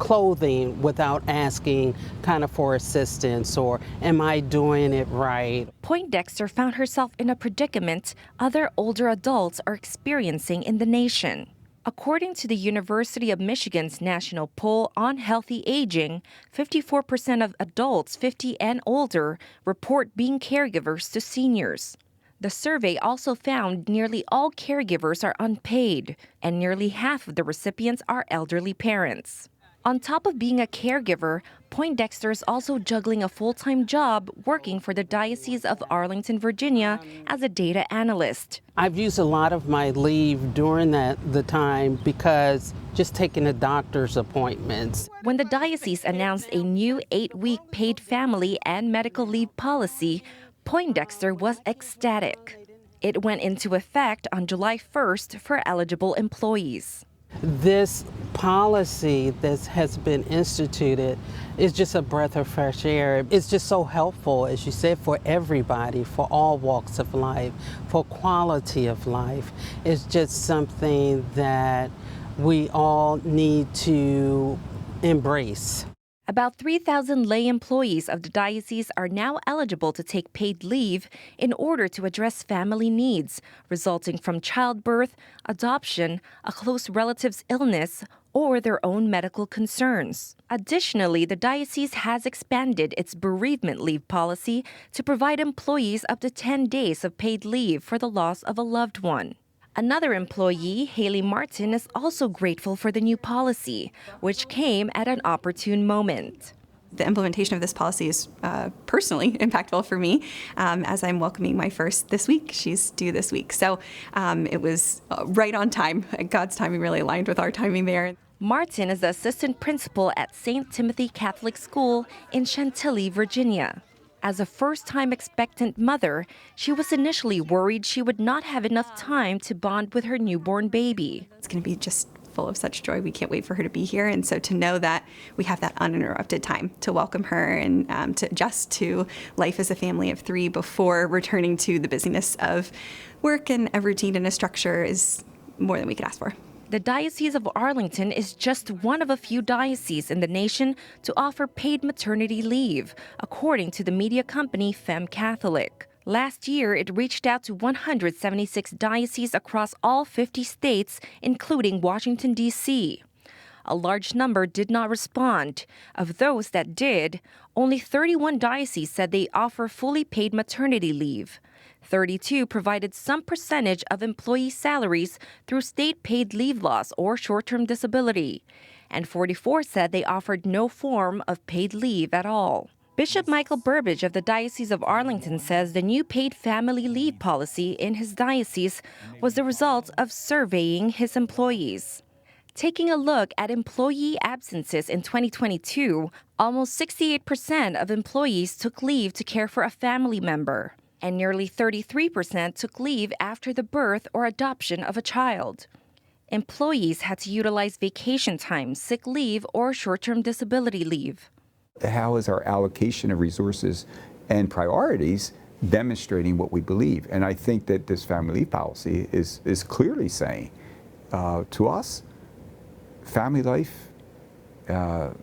clothing without asking kind of for assistance, or am I doing it right? Poindexter found herself in a predicament other older adults are experiencing in the nation. According to the University of Michigan's national poll on healthy aging, 54% of adults 50 and older report being caregivers to seniors. The survey also found nearly all caregivers are unpaid, and nearly half of the recipients are elderly parents. On top of being a caregiver, Poindexter is also juggling a full-time job working for the Diocese of Arlington, Virginia as a data analyst. I've used a lot of my leave during the time because just taking the doctor's appointments. When the diocese announced a new 8-week paid family and medical leave policy, Poindexter was ecstatic. It went into effect on July 1st for eligible employees. This policy that has been instituted is just a breath of fresh air. It's just so helpful, as you said, for everybody, for all walks of life, for quality of life. It's just something that we all need to embrace. About 3,000 lay employees of the diocese are now eligible to take paid leave in order to address family needs resulting from childbirth, adoption, a close relative's illness, or their own medical concerns. Additionally, the diocese has expanded its bereavement leave policy to provide employees up to 10 days of paid leave for the loss of a loved one. Another employee, Haley Martin, is also grateful for the new policy, which came at an opportune moment. The implementation of this policy is personally impactful for me as I'm welcoming my first this week. She's due this week. So it was right on time. God's timing really aligned with our timing there. Martin is the assistant principal at St. Timothy Catholic School in Chantilly, Virginia. As a first-time expectant mother, she was initially worried she would not have enough time to bond with her newborn baby. It's going to be just full of such joy. We can't wait for her to be here. And so to know that we have that uninterrupted time to welcome her and to adjust to life as a family of three before returning to the busyness of work and a routine and a structure is more than we could ask for. The Diocese of Arlington is just one of a few dioceses in the nation to offer paid maternity leave, according to the media company Femme Catholic. Last year, it reached out to 176 dioceses across all 50 states, including Washington, D.C. A large number did not respond. Of those that did, only 31 dioceses said they offer fully paid maternity leave. 32 provided some percentage of employee salaries through state paid leave laws or short-term disability. And 44 said they offered no form of paid leave at all. Bishop Michael Burbidge of the Diocese of Arlington says the new paid family leave policy in his diocese was the result of surveying his employees. Taking a look at employee absences in 2022, almost 68% of employees took leave to care for a family member, and nearly 33% took leave after the birth or adoption of a child. Employees had to utilize vacation time, sick leave, or short-term disability leave. How is our allocation of resources and priorities demonstrating what we believe? And I think that this family leave policy is clearly saying to us, family life,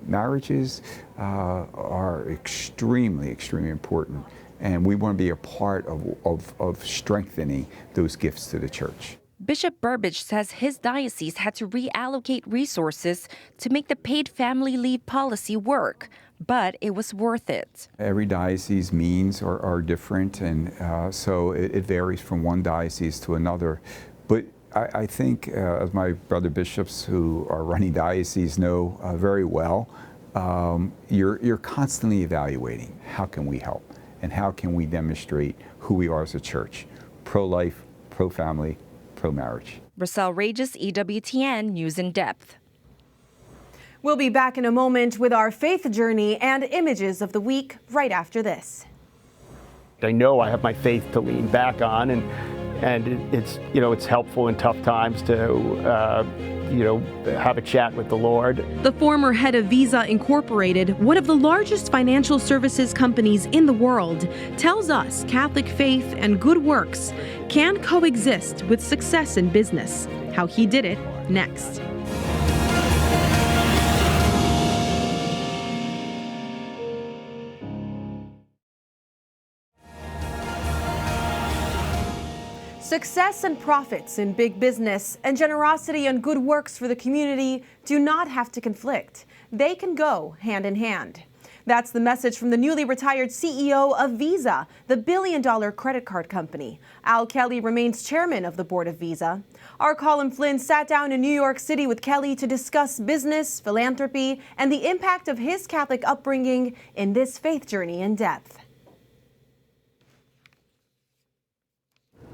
marriages are extremely, extremely important. And we want to be a part of strengthening those gifts to the church. Bishop Burbidge says his diocese had to reallocate resources to make the paid family leave policy work, but it was worth it. Every diocese means are different, and so it varies from one diocese to another. But I think, as my brother bishops who are running dioceses know very well, you're constantly evaluating how can we help and how can we demonstrate who we are as a church, pro-life, pro-family, pro-marriage. Rochelle Regis, EWTN News in Depth. We'll be back in a moment with our faith journey and images of the week right after this. I know I have my faith to lean back on, and it's helpful in tough times to have a chat with the Lord. The former head of Visa Incorporated, one of the largest financial services companies in the world, tells us Catholic faith and good works can coexist with success in business. How he did it next. Success and profits in big business and generosity and good works for the community do not have to conflict. They can go hand in hand. That's the message from the newly retired CEO of Visa, the billion-dollar credit card company. Al Kelly remains chairman of the board of Visa. Our Colin Flynn sat down in New York City with Kelly to discuss business, philanthropy, and the impact of his Catholic upbringing in this faith journey in depth.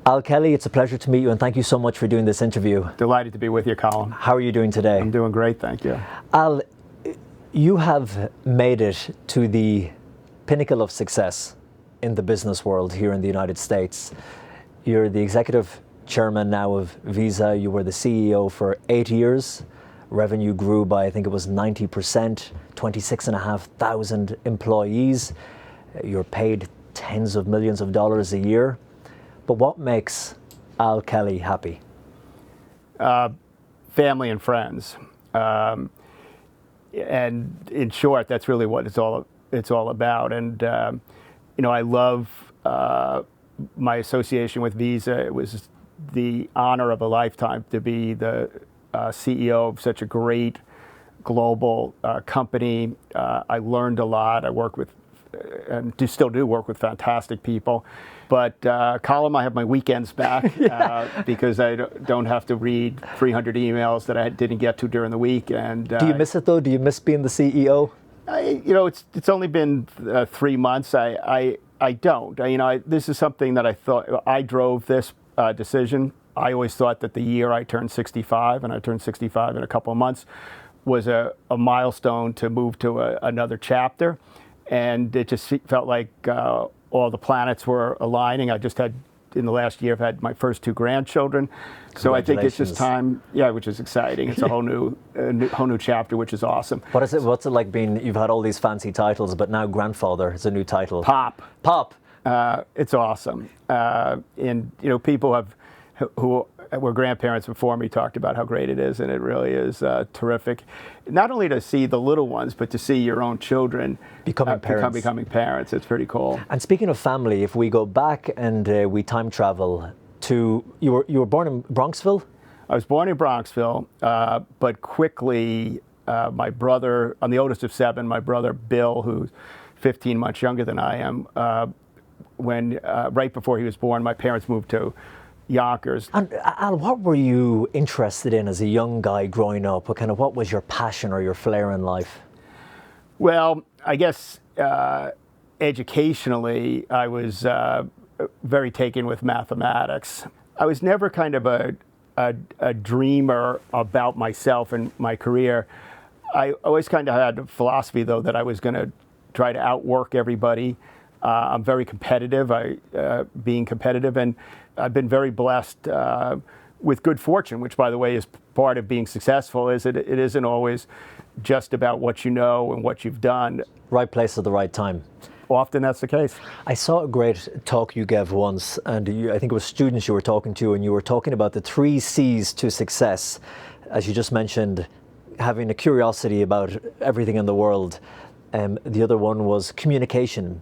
Al Kelly, it's a pleasure to meet you, and thank you so much for doing this interview. Delighted to be with you, Colin. How are you doing today? I'm doing great, thank you. Al, you have made it to the pinnacle of success in the business world here in the United States. You're the executive chairman now of Visa. You were the CEO for 8 years. Revenue grew by, I think it was 90%, 26,500 employees. You're paid tens of millions of dollars a year. But what makes Al Kelly happy? Family and friends. And in short, that's really what it's all about. And, I love my association with Visa. It was the honor of a lifetime to be the CEO of such a great global company. I learned a lot. I work with, and still do work with fantastic people. But Column, I have my weekends back because I don't have to read 300 emails that I didn't get to during the week. And do you miss it though? Do you miss being the CEO? It's only been 3 months. I don't. This is something that I thought I drove this decision. I always thought that the year I turned 65, and I turned 65 in a couple of months, was a milestone to move to another chapter. And it just felt like all the planets were aligning. I just had, in the last year, I've had my first 2 grandchildren. So I think it's just time, which is exciting. It's a whole new chapter, which is awesome. What's it like being, you've had all these fancy titles, but now grandfather is a new title. Pop. It's awesome. And, people who were grandparents before me talked about how great it is, and it really is terrific. Not only to see the little ones, but to see your own children becoming parents. It's pretty cool. And speaking of family, if we go back and we time travel to, you were born in Bronxville? I was born in Bronxville, but quickly my brother, I'm the oldest of 7, my brother Bill, who's 15 months younger than I am, right before he was born, my parents moved to Yonkers. And Al, what were you interested in as a young guy growing up? What was your passion or your flair in life? Well, I guess educationally, I was very taken with mathematics. I was never kind of a dreamer about myself and my career. I always kind of had a philosophy, though, that I was going to try to outwork everybody. I'm very competitive, being competitive, and I've been very blessed with good fortune, which, by the way, is part of being successful. It isn't always just about what you know and what you've done. Right place at the right time. Often that's the case. I saw a great talk you gave once, and I think it was students you were talking to, and you were talking about the 3 C's to success. As you just mentioned, having a curiosity about everything in the world. The other one was communication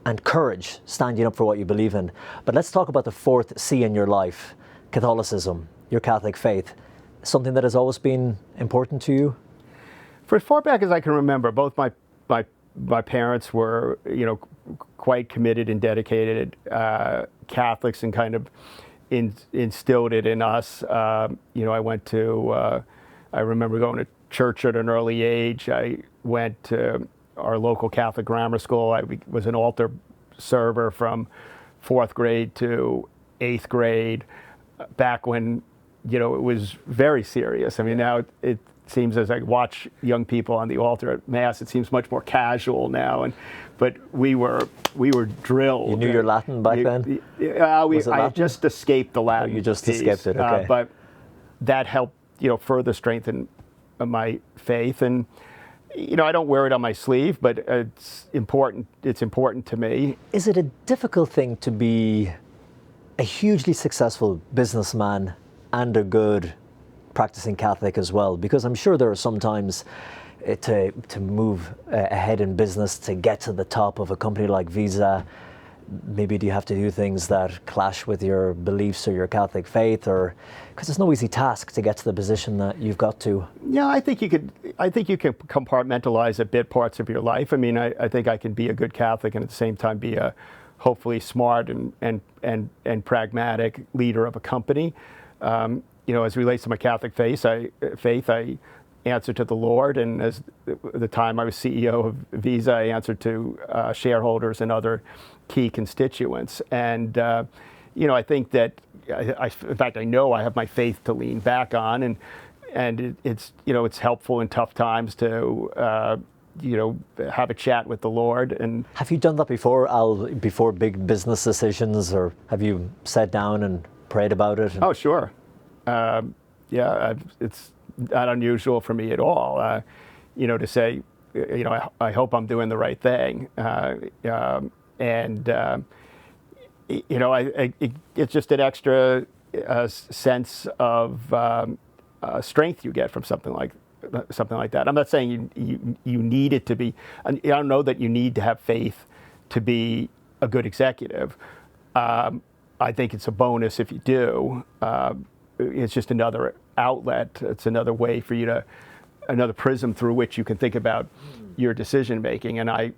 and courage, standing up for what you believe in. But let's talk about the 4th C in your life, Catholicism, your Catholic faith. Something that has always been important to you? For as far back as I can remember, both my parents were, quite committed and dedicated Catholics, and kind of instilled it in us. I went to, I remember going to church at an early age. I went to our local Catholic grammar school. I was an altar server from 4th grade to 8th grade, back when, it was very serious. I mean, now it seems, as I watch young people on the altar at Mass, it seems much more casual now. But we were drilled. You knew your Latin back then? I just escaped the Latin. Oh, you just piece. escaped it, okay. But that helped, further strengthen my faith. And I don't wear it on my sleeve, but it's important. It's important to me. Is it a difficult thing to be a hugely successful businessman and a good practicing Catholic as well? Because I'm sure there are some times to move ahead in business, to get to the top of a company like Visa, maybe do you have to do things that clash with your beliefs or your Catholic faith, or because it's no easy task to get to the position that you've got to? Yeah, I think you can compartmentalize a bit parts of your life. I mean, I think I can be a good Catholic and at the same time be a hopefully smart and pragmatic leader of a company. As it relates to my Catholic faith, I answer to the Lord, and as the time I was CEO of Visa, I answered to shareholders and other key constituents. And I think that in fact, I know I have my faith to lean back on, and it's helpful in tough times to have a chat with the Lord. And have you done that before, Al? Before big business decisions, or have you sat down and prayed about it? Oh, sure. It's not unusual for me at all. To say, I hope I'm doing the right thing, it's just an extra sense of strength you get from something like that. I'm not saying you need it to be. I don't know that you need to have faith to be a good executive. I think it's a bonus if you do. It's just another outlet. It's another way for you to prism through which you can think about your decision making, and I,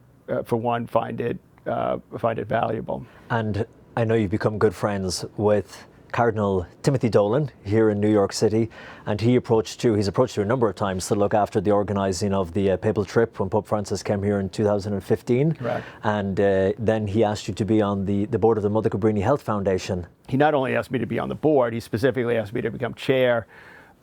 for one, find it valuable. And I know you've become good friends with Cardinal Timothy Dolan here in New York City, and he's approached you a number of times to look after the organising of the papal trip when Pope Francis came here in 2015. Correct. And then he asked you to be on the board of the Mother Cabrini Health Foundation. He not only asked me to be on the board, he specifically asked me to become chair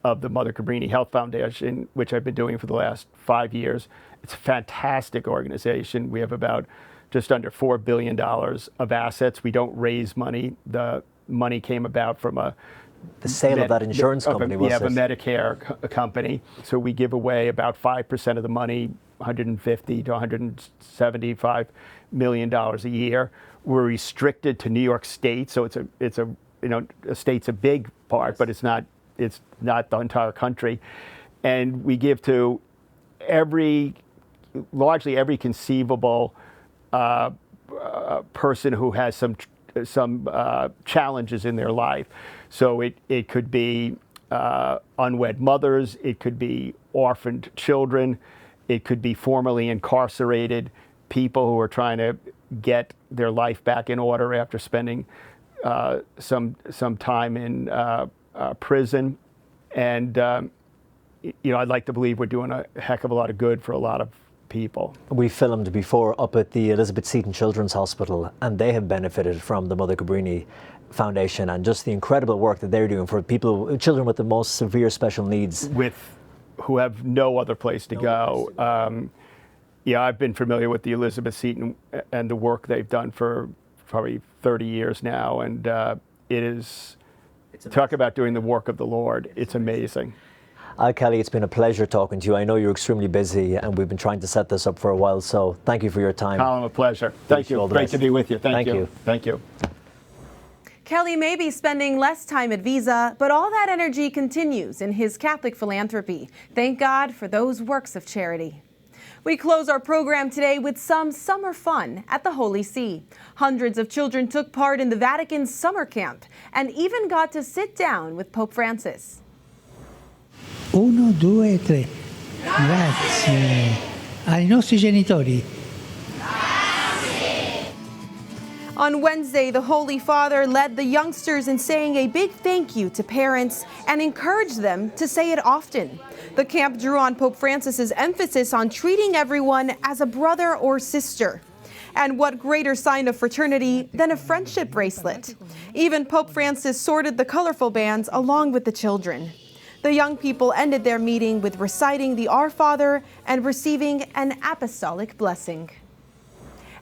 of the Mother Cabrini Health Foundation, which I've been doing for the last 5 years. It's a fantastic organization. We have about just under $4 billion of assets. We don't raise money. The money came about from the sale of that insurance company, was it? Yeah, a Medicare company. So we give away about 5% of the money, $150 to $175 million a year. We're restricted to New York State, so it's a state's a big part, but it's not the entire country. And we give to largely every conceivable person who has some challenges in their life. So it could be unwed mothers, it could be orphaned children, it could be formerly incarcerated people who are trying to get their life back in order after spending some time in prison. And I'd like to believe we're doing a heck of a lot of good for a lot of people. We filmed before up at the Elizabeth Seton Children's Hospital, and they have benefited from the Mother Cabrini Foundation and just the incredible work that they're doing for children with the most severe special needs. Who have no other place to go. I've been familiar with the Elizabeth Seton and the work they've done for probably 30 years now, and talk about doing the work of the Lord. It's amazing. Kelly, it's been a pleasure talking to you. I know you're extremely busy, and we've been trying to set this up for a while, so thank you for your time. Colin, a pleasure. Thank you. Great to be with you. Thank you. Thank you. Kelly may be spending less time at Visa, but all that energy continues in his Catholic philanthropy. Thank God for those works of charity. We close our program today with some summer fun at the Holy See. Hundreds of children took part in the Vatican's summer camp and even got to sit down with Pope Francis. 1, 2, 3. Grazie ai nostri genitori. On Wednesday, the Holy Father led the youngsters in saying a big thank you to parents and encouraged them to say it often. The camp drew on Pope Francis's emphasis on treating everyone as a brother or sister. And what greater sign of fraternity than a friendship bracelet? Even Pope Francis sorted the colorful bands along with the children. The young people ended their meeting with reciting the Our Father and receiving an apostolic blessing.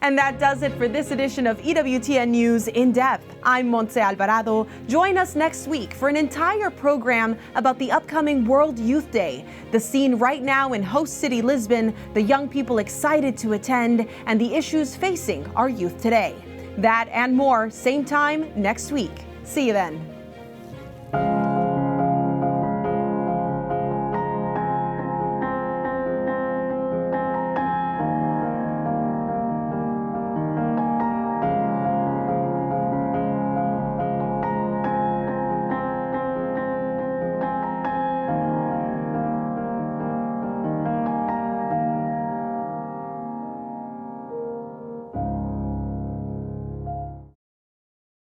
And that does it for this edition of EWTN News In Depth. I'm Montse Alvarado. Join us next week for an entire program about the upcoming World Youth Day. The scene right now in host city Lisbon, the young people excited to attend, and the issues facing our youth today. That and more, same time next week. See you then.